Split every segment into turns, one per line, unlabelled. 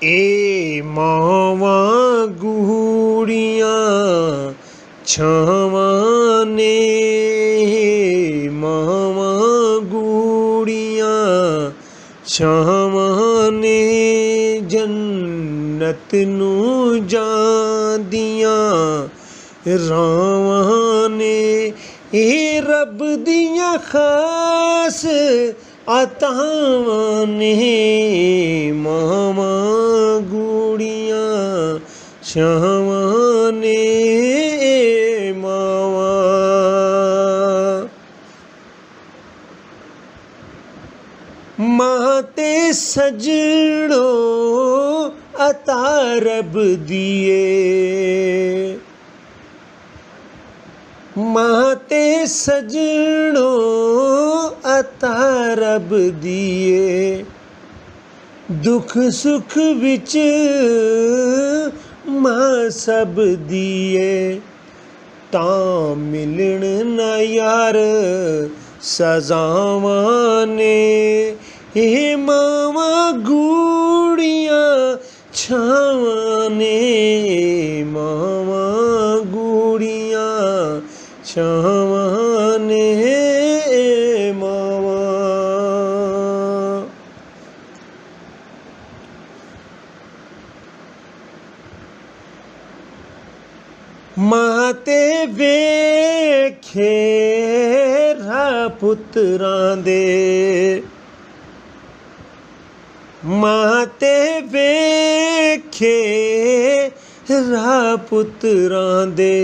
ए मावां गूड़ियां छावां ने, मावां गूड़ियां छावां ने, जन्नत नूं जांदियां रावां ने। ए रब दियां खास अतावां ने, मावां गूड़ियां छावां ने, मावां। मां ते सजड़ो अता रब दिए, मां ते सजड़ो अता रब दिए। दुख सुख विच मां सब दिए, तां मिलण ना यार सजावां ने। हे मावां गूड़ियां छावां ने, मावां गूड़ियां छावां ने, मावां। मां ते वेखे राह पुत्रां दे, मां ते वेखे राह पुत्रां दे।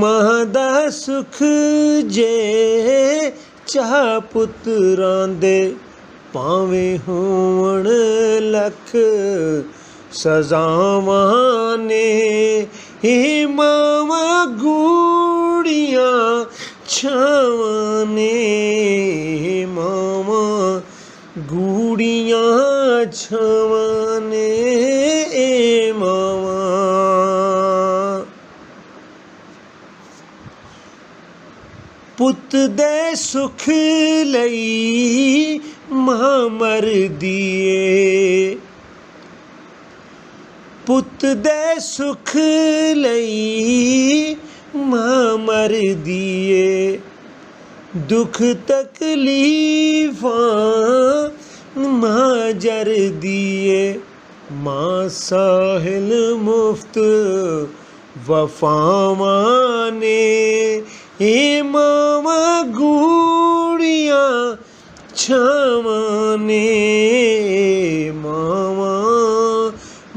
मां दा सुख जे चाह पुत्रां दे, भावें होवण लख सजावां ने। हे मावां गूड़ियां छावां ने, मावां गूड़ियां छावां ने, मावां। पुत दे सुख लई मां मरदी ए, पुत दे सुख लई मां मरदी ए। दुख तकलीफां मां जरदी ए, मां साहिल मुफ्त वफावां ने। ए मावां गूड़ियां छावां ने, मावां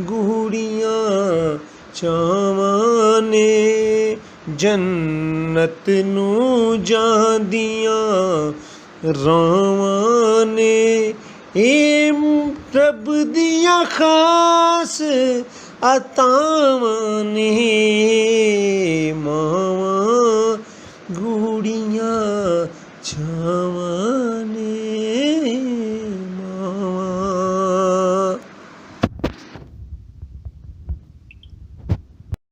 गूड़ियां छावां ने, जन्नत नूं जांदियां रावां ने। ए रब दियां खास अतावां ने, मावां गूड़ियां छावां ने।